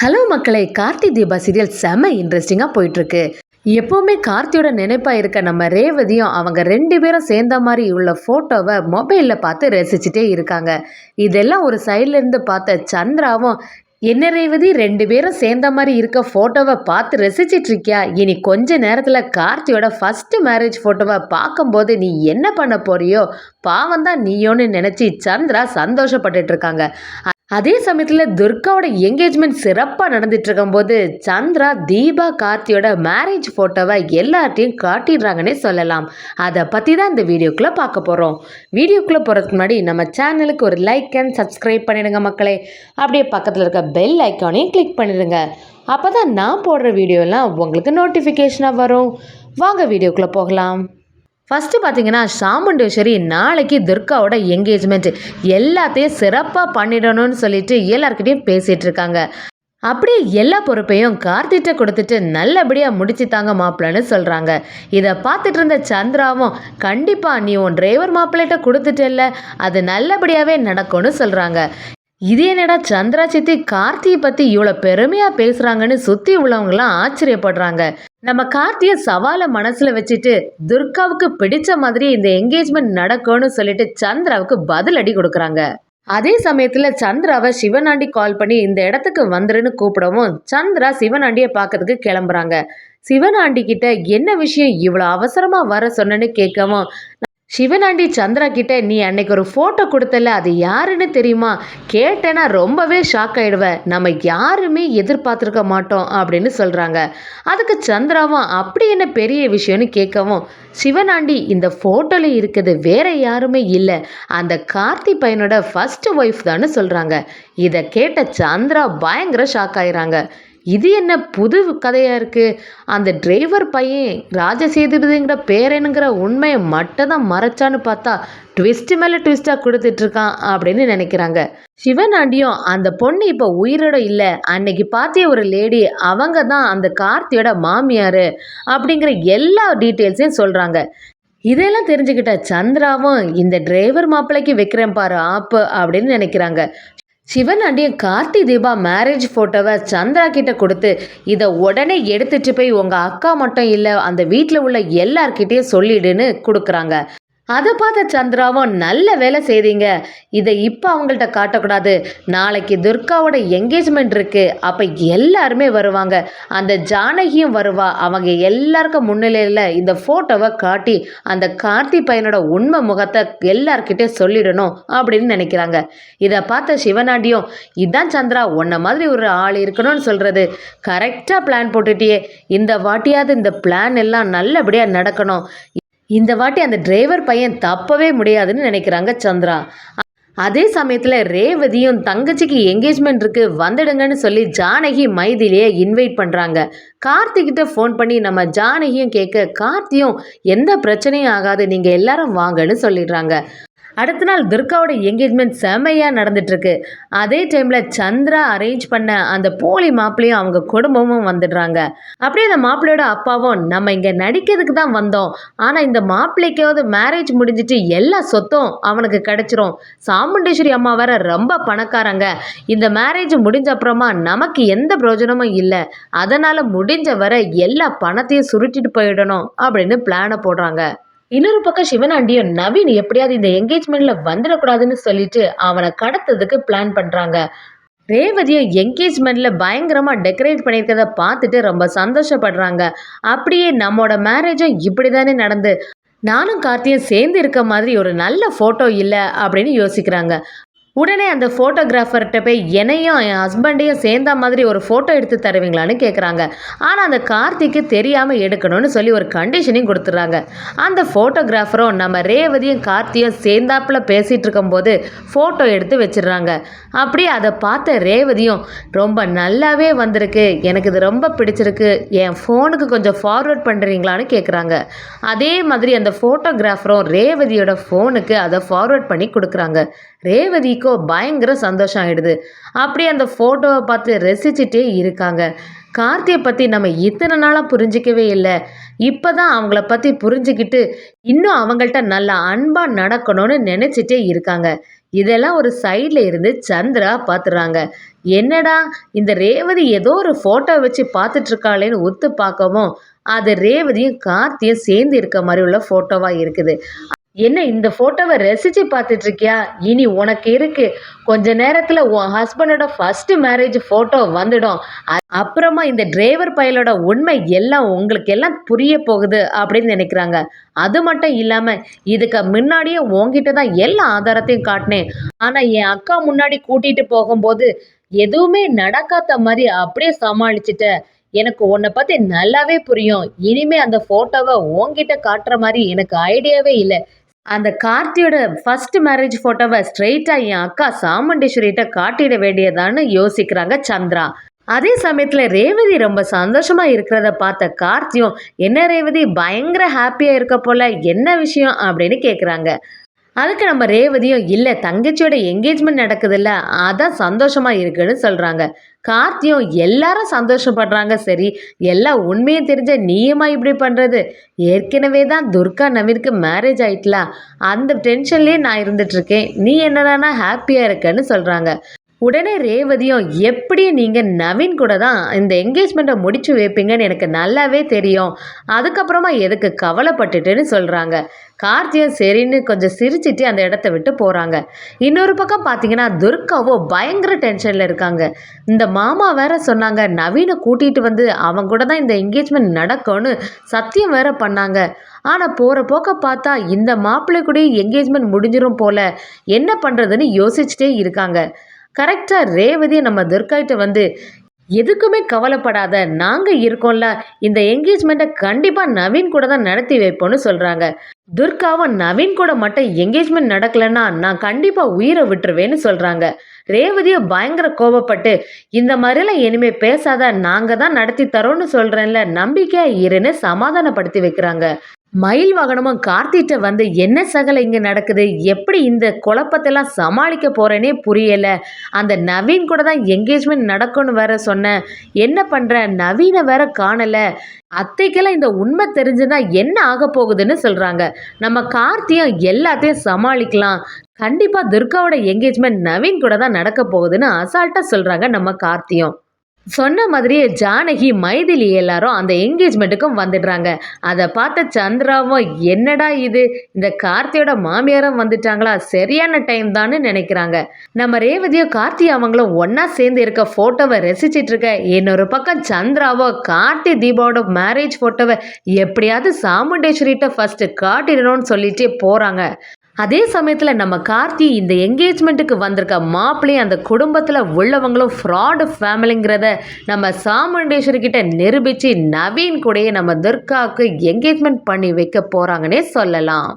Hello மக்களே, Karthi Deepa serial செம இன்ட்ரெஸ்டிங்காக போயிட்டுருக்கு. எப்போவுமே கார்த்தியோட நினைப்பாக இருக்க நம்ம ரேவதியும் அவங்க 2 பேரும் சேர்ந்த மாதிரி உள்ள ஃபோட்டோவை மொபைலில் பார்த்து ரசிச்சுட்டே இருக்காங்க. இதெல்லாம் ஒரு சைட்லேருந்து பார்த்த சந்திராவும், என்ன ரேவதி 2 பேரும் சேர்ந்த மாதிரி இருக்க ஃபோட்டோவை பார்த்து ரசிச்சிட்டு இருக்கியா? இனி கொஞ்ச நேரத்தில் கார்த்தியோட ஃபஸ்ட்டு மேரேஜ் ஃபோட்டோவை பார்க்கும்போது நீ என்ன பண்ண போறியோ பாவம் தான் நீயோன்னு நினச்சி சந்திரா சந்தோஷப்பட்டுட்டு இருக்காங்க. அதே சமயத்தில் துர்காவோட என்கேஜ்மெண்ட் சிறப்பாக நடந்துட்டு இருக்கும்போது சந்திரா தீபா கார்த்தியோட மேரேஜ் ஃபோட்டோவை எல்லார்ட்டையும் காட்டிடுறாங்கன்னே சொல்லலாம். அதை பற்றி தான் இந்த வீடியோக்குள்ளே பார்க்க போகிறோம். வீடியோக்குள்ளே போகிறதுக்கு முன்னாடி நம்ம சேனலுக்கு ஒரு லைக் அண்ட் சப்ஸ்கிரைப் பண்ணிடுங்க மக்களே. அப்படியே பக்கத்தில் இருக்க பெல் ஐக்கானையும் கிளிக் பண்ணிடுங்க. அப்போ தான் நான் போடுற வீடியோலாம் உங்களுக்கு நோட்டிஃபிகேஷனாக வரும். வாங்க வீடியோக்குள்ளே போகலாம். ஃபஸ்ட்டு பார்த்தீங்கன்னா, சாமுண்டேஸ்வரி நாளைக்கு துர்காவோட என்கேஜ்மெண்ட் எல்லாத்தையும் சிறப்பாக பண்ணிடணும்னு சொல்லிட்டு எல்லாருக்கிட்டையும் பேசிகிட்டு இருக்காங்க. அப்படியே எல்லா பொறுப்பையும் கார்த்திட்ட கொடுத்துட்டு நல்லபடியாக முடிச்சு தாங்க மாப்பிள்ளன்னு சொல்கிறாங்க. இதை பார்த்துட்டு இருந்த சந்திராவும், கண்டிப்பாக நீ உன் டிரைவர் மாப்பிள்ளைகிட்ட கொடுத்துட்டல்ல, அது நல்லபடியாகவே நடக்கும்னு சொல்கிறாங்க. இது என்னடா சந்திரா சித்தி கார்த்தியை பற்றி இவ்வளோ பெருமையாக பேசுகிறாங்கன்னு சுற்றி உள்ளவங்களாம் ஆச்சரியப்படுறாங்க. நம்ம கார்த்தியை சவாலை மனசில் வச்சுட்டு துர்காவுக்கு பிடிச்ச மாதிரி இந்த என்கேஜ்மெண்ட் நடக்கும்னு சொல்லிட்டு சந்திராவுக்கு பதிலடி கொடுக்குறாங்க. அதே சமயத்தில் சந்திராவை சிவனாண்டி கால் பண்ணி இந்த இடத்துக்கு வந்துருன்னு கூப்பிடவும் சந்திரா சிவனாண்டியை பார்க்கறதுக்கு கிளம்புறாங்க. சிவனாண்டி கிட்ட என்ன விஷயம் இவ்வளோ அவசரமாக வர சொன்னேன்னு கேட்கவும், சிவனாண்டி சந்திரா கிட்ட, நீ அன்னைக்கு ஒரு ஃபோட்டோ கொடுத்தல, அது யாருன்னு தெரியுமா? கேட்டேன்னா ரொம்பவே ஷாக் ஆகிடுவேன், நம்ம யாருமே எதிர்பார்த்துருக்க மாட்டோம் அப்படின்னு சொல்கிறாங்க. அதுக்கு சந்திராவும், அப்படி என்ன பெரிய விஷயம்னு கேட்கவும், சிவனாண்டி இந்த ஃபோட்டோவில் இருக்குது வேற யாருமே இல்லை, அந்த கார்த்தி பையனோட ஃபஸ்ட்டு ஒய்ஃப் தான்னு சொல்கிறாங்க. இதை கேட்ட சந்திரா பயங்கர ஷாக் ஆகிறாங்க. இது என்ன புது கதையாக இருக்குது? அந்த டிரைவர் பையன் ராஜசேதுபதிங்கிற பேரனுங்கிற உண்மையை மட்டும் தான் மறைச்சான்னு பார்த்தா ட்விஸ்ட்டு மேலே ட்விஸ்ட்டாக கொடுத்துட்ருக்கான் அப்படின்னு நினைக்கிறாங்க. சிவனாண்டியும், அந்த பொண்ணு இப்போ உயிரோட இல்லை, அன்னைக்கு பார்த்திய ஒரு லேடி, அவங்க தான் அந்த கார்த்தியோட மாமியார் அப்படிங்கிற எல்லா டீட்டெயில்ஸையும் சொல்கிறாங்க. இதெல்லாம் தெரிஞ்சுக்கிட்ட சந்திராவும், இந்த டிரைவர் மாப்பிள்ளைக்கு வைக்கிறேன் பாரு ஆப்பு அப்படின்னு நினைக்கிறாங்க. சிவனாண்டியும் கார்த்தி தீபா மேரேஜ் ஃபோட்டோவை சந்திரா கிட்ட கொடுத்து, இதை உடனே எடுத்துட்டு போய் உங்கள் அக்கா மட்டும் இல்லை அந்த வீட்டில் உள்ள எல்லார்கிட்டையும் சொல்லிடுன்னு கொடுக்குறாங்க. அதை பார்த்த சந்திராவும், நல்ல வேலை செய்தீங்க, இதை இப்போ அவங்கள்ட்ட காட்டக்கூடாது, நாளைக்கு துர்காவோட என்கேஜ்மெண்ட் இருக்குது, அப்போ எல்லாருமே வருவாங்க, அந்த ஜானகியும் வருவா, அவங்க எல்லாருக்கும் முன்னிலையில் இந்த ஃபோட்டோவை காட்டி அந்த கார்த்தி பையனோட உண்மை முகத்தை எல்லார்கிட்டையும் சொல்லிடணும் அப்படின்னு நினைக்கிறாங்க. இதை பார்த்த சிவனாண்டியும், இதுதான் சந்திரா உன்ன மாதிரி ஒரு ஆள் இருக்கணும்னு சொல்கிறது, கரெக்டாக பிளான் போட்டுட்டியே, இந்த வாட்டியாவது இந்த பிளான் எல்லாம் நல்லபடியாக நடக்கணும், இந்த வாட்டி அந்த டிரைவர் பையன் தப்பவே முடியாதுன்னு நினைக்கிறாங்க சந்திரா. அதே சமயத்தில் ரேவதியும் தங்கச்சிக்கு என்கேஜ்மெண்ட் இருக்கு வந்துடுங்கன்னு சொல்லி ஜானகி மைதிலியை இன்வைட் பண்ணுறாங்க. கார்த்திகிட்ட ஃபோன் பண்ணி நம்ம ஜானகியும் கேட்க, கார்த்தியும் எந்த பிரச்சனையும் ஆகாது, நீங்கள் எல்லாரும் வாங்கன்னு சொல்லிடுறாங்க. அடுத்த நாள் துர்காவோட என்கேஜ்மெண்ட் செம்மையாக நடந்துட்டுருக்கு. அதே டைமில் சந்திரா அரேஞ்ச் பண்ண அந்த போலி மாப்பிள்ளையும் அவங்க குடும்பமும் வந்துடுறாங்க. அப்படியே அந்த மாப்பிள்ளையோட அப்பாவும், நம்ம இங்கே நடிக்கிறதுக்கு தான் வந்தோம், ஆனால் இந்த மாப்பிள்ளைக்காவது மேரேஜ் முடிஞ்சிட்டு எல்லா சொத்தும் அவனுக்கு கிடச்சிரும், சாமுண்டேஸ்வரி அம்மா வேற ரொம்ப பணக்காரங்க, இந்த மேரேஜ் முடிஞ்ச அப்புறமா நமக்கு எந்த பிரயோஜனமும் இல்லை, அதனால் முடிஞ்ச வர எல்லா பணத்தையும் சுருட்டிட்டு போயிடணும் அப்படின்னு பிளானை போடுறாங்க. இன்னொரு பக்கம் சிவனாண்டியும் நவீன் எப்படியாவது இந்த என்கேஜ்மெண்ட்ல வந்துடக்கூடாதுன்னு சொல்லிட்டு அவனை கடத்ததுக்கு பிளான் பண்றாங்க. ரேவதியை என்கேஜ்மெண்ட்ல பயங்கரமா டெக்கரேட் பண்ணியிருக்கத பார்த்துட்டு ரொம்ப சந்தோஷப்படுறாங்க. அப்படியே நம்மளோட மேரேஜும் இப்படிதானே நடந்து நானும் கார்த்தியும் சேர்ந்து இருக்க மாதிரி ஒரு நல்ல ஃபோட்டோ இல்லை அப்படின்னு யோசிக்கிறாங்க. உடனே அந்த ஃபோட்டோகிராஃபர்கிட்ட போய் என்னையும் என் ஹஸ்பண்டையும் சேர்ந்த மாதிரி ஒரு ஃபோட்டோ எடுத்து தருவீங்களான்னு கேட்குறாங்க. ஆனால் அந்த கார்த்திக்கு தெரியாமல் எடுக்கணும்னு சொல்லி ஒரு கண்டிஷனையும் கொடுத்துட்றாங்க. அந்த ஃபோட்டோகிராஃபரும் நம்ம ரேவதியும் கார்த்தியும் சேர்ந்தாப்பில் பேசிகிட்டு இருக்கும்போது ஃபோட்டோ எடுத்து வச்சிடுறாங்க. அப்படியே அதை பார்த்த ரேவதியும், ரொம்ப நல்லாவே வந்திருக்கு, எனக்கு இது ரொம்ப பிடிச்சிருக்கு, என் ஃபோனுக்கு கொஞ்சம் ஃபார்வர்ட் பண்ணுறீங்களான்னு கேட்குறாங்க. அதே மாதிரி அந்த ஃபோட்டோகிராஃபரும் ரேவதியோட ஃபோனுக்கு அதை ஃபார்வர்ட் பண்ணி கொடுக்குறாங்க. ரேவதிக்கோ பயங்கர சந்தோஷம் ஆகிடுது. அப்படியே அந்த ஃபோட்டோவை பார்த்து ரசிச்சுட்டே இருக்காங்க. கார்த்தியை பற்றி நம்ம இத்தனை நாளாக புரிஞ்சிக்கவே இல்லை, இப்போ தான் அவங்கள பற்றி புரிஞ்சுக்கிட்டு இன்னும் அவங்கள்ட்ட நல்லா அன்பாக நடக்கணும்னு நினச்சிட்டே இருக்காங்க. இதெல்லாம் ஒரு சைடில் இருந்து சந்திரா பார்த்துறாங்க. என்னடா இந்த ரேவதி ஏதோ ஒரு ஃபோட்டோ வச்சு பார்த்துட்டு இருக்காளேன்னு உத்து பார்க்கவும் அது ரேவதியும் கார்த்தியும் சேர்ந்து இருக்க மாதிரி உள்ள ஃபோட்டோவாக இருக்குது. என்ன இந்த ஃபோட்டோவை ரசிச்சு பார்த்துட்டு இருக்கியா? இனி உனக்கு இருக்கு. கொஞ்ச நேரத்தில் உன் ஹஸ்பண்டோட ஃபர்ஸ்ட் மேரேஜ் ஃபோட்டோ வந்துடும். அப்புறமா இந்த டிரைவர் பயலோட உண்மை எல்லாம் உங்களுக்கு எல்லாம் புரிய போகுது அப்படின்னு நினைக்கிறாங்க. அது மட்டும் இல்லாமல் இதுக்கு முன்னாடியே உங்ககிட்ட தான் எல்லா ஆதாரத்தையும் காட்டினேன். ஆனால் என் அக்கா முன்னாடி கூட்டிகிட்டு போகும்போது எதுவுமே நடக்காத மாதிரி அப்படியே சமாளிச்சுட்ட. எனக்கு உன்னை பற்றி நல்லாவே புரியும். இனிமே அந்த ஃபோட்டோவை உன்கிட்ட காட்டுற மாதிரி எனக்கு ஐடியாவே இல்லை. அந்த கார்த்தியோட ஃபர்ஸ்ட் மேரேஜ் ஃபோட்டோவை ஸ்ட்ரெயிட்டாக என் அக்கா சாமுண்டீஸ்வரிகிட்ட காட்டிட வேண்டியதான்னு யோசிக்கிறாங்க சந்திரா. அதே சமயத்தில் ரேவதி ரொம்ப சந்தோஷமாக இருக்கிறத பார்த்த கார்த்தியும், என்ன ரேவதி பயங்கர ஹாப்பியாக இருக்க போல, என்ன விஷயம் அப்படின்னு கேட்குறாங்க. அதுக்கு நம்ம ரேவதியும், இல்லை தங்கச்சியோட என்கேஜ்மெண்ட் நடக்குதுல்ல அதான் சந்தோஷமாக இருக்குன்னு சொல்கிறாங்க. கார்த்தியும், எல்லாரும் சந்தோஷப்படுறாங்க சரி, எல்லா உண்மையும் தெரிஞ்ச நீயுமா இப்படி பண்ணுறது? ஏற்கனவே தான் துர்கா நவீனுக்கு மேரேஜ் ஆயிட்டல, அந்த டென்ஷன்லேயே நான் இருந்துட்டுருக்கேன். நீ என்னடானா ஹாப்பியாக இருக்கன்னு சொல்கிறாங்க. உடனே ரேவதியும், எப்படியும் நீங்கள் நவீன் கூட தான் இந்த என்கேஜ்மெண்ட்டை முடிச்சு வைப்பீங்கன்னு எனக்கு நல்லாவே தெரியும். அதுக்கப்புறமா எதுக்கு கவலைப்பட்டுட்டுன்னு சொல்கிறாங்க. கார்த்தியும் சரின்னு கொஞ்சம் சிரிச்சிட்டு அந்த இடத்த விட்டு போகிறாங்க. இன்னொரு பக்கம் பார்த்தீங்கன்னா துர்காவோ பயங்கர டென்ஷனில் இருக்காங்க. இந்த மாமா வேற சொன்னாங்க நவீனை கூட்டிகிட்டு வந்து அவங்க கூட தான் இந்த என்கேஜ்மெண்ட் நடக்கும்னு சத்தியம் வேற பண்ணாங்க. ஆனால் போகிற போக்க பார்த்தா இந்த மாப்பிள்ளை கூட என்கேஜ்மெண்ட் முடிஞ்சிடும் போல, என்ன பண்ணுறதுன்னு யோசிச்சுட்டே இருக்காங்க. கரெக்டாக ரேவதி நம்ம துர்காகிட்ட வந்து, எதுக்குமே கவலைப்படாத, நாங்கள் இருக்கோம்ல, இந்த என்கேஜ்மெண்ட்டை கண்டிப்பாக நவீன் கூட தான் நடத்தி வைப்போம்னு சொல்கிறாங்க. துர்காவும் நவீன் கூட மட்டும் என்கேஜ்மெண்ட் நடக்கலைன்னா நான் கண்டிப்பாக உயிரை விட்டுருவேன்னு சொல்கிறாங்க. ரேவதியை பயங்கர கோபப்பட்டு, இந்த மாதிரிலாம் இனிமேல் பேசாத, நாங்கள் தான் நடத்தி தரோன்னு சொல்கிறேன்ல, நம்பிக்கையாக இருன்னு சமாதானப்படுத்தி வைக்கிறாங்க. மயில் வாகனமும் கார்த்திகிட்ட வந்து, என்ன சகல இங்கே நடக்குது, எப்படி இந்த குழப்பத்தெல்லாம் சமாளிக்க போகிறேனே புரியலை. அந்த நவீன் கூட தான் என்கேஜ்மெண்ட் நடக்கும்னு வேற சொன்னேன், என்ன பண்ணுற, நவீனை வேற காணலை. அத்தைக்கெல்லாம் இந்த உண்மை தெரிஞ்சுன்னா என்ன ஆக போகுதுன்னு சொல்கிறாங்க. நம்ம கார்த்தியும் எல்லாத்தையும் சமாளிக்கலாம், கண்டிப்பாக துர்காவோட என்கேஜ்மெண்ட் நவீன் கூட தான் நடக்க போகுதுன்னு அசால்ட்டாக சொல்கிறாங்க நம்ம கார்த்தியும். சொன்ன மாதிரியே ஜானகி மைதிலி எல்லாரும் அந்த என்கேஜ்மெண்ட்டுக்கும் வந்துடுறாங்க. அதை பார்த்த சந்திராவும், என்னடா இது, இந்த கார்த்தியோட மாமியாரும் வந்துட்டாங்களா, சரியான டைம் தான்னு நினைக்கிறாங்க. நம்ம ரேவதியோ கார்த்தி அவங்களும் ஒன்றா சேர்ந்து இருக்க ஃபோட்டோவை ரசிச்சிட்டு இருக்க இன்னொரு பக்கம் சந்திராவோ கார்த்தி தீபாவோட மேரேஜ் ஃபோட்டோவை எப்படியாவது சாமுண்டேஸ்வரிட்ட ஃபஸ்ட்டு காட்டிடணும்னு சொல்லிட்டே போகிறாங்க. அதே சமயத்தில் நம்ம கார்த்தி இந்த என்கேஜ்மெண்ட்டுக்கு வந்திருக்க மாப்பிள்ளையும் அந்த குடும்பத்தில் உள்ளவங்களும் ஃப்ராடு ஃபேமிலிங்கிறத நம்ம சாமுண்டேஸ்வரி கிட்ட நிரூபித்து நவீன் கூடயே நம்ம துர்காவுக்கு என்கேஜ்மெண்ட் பண்ணி வைக்க போகிறாங்கன்னே சொல்லலாம்.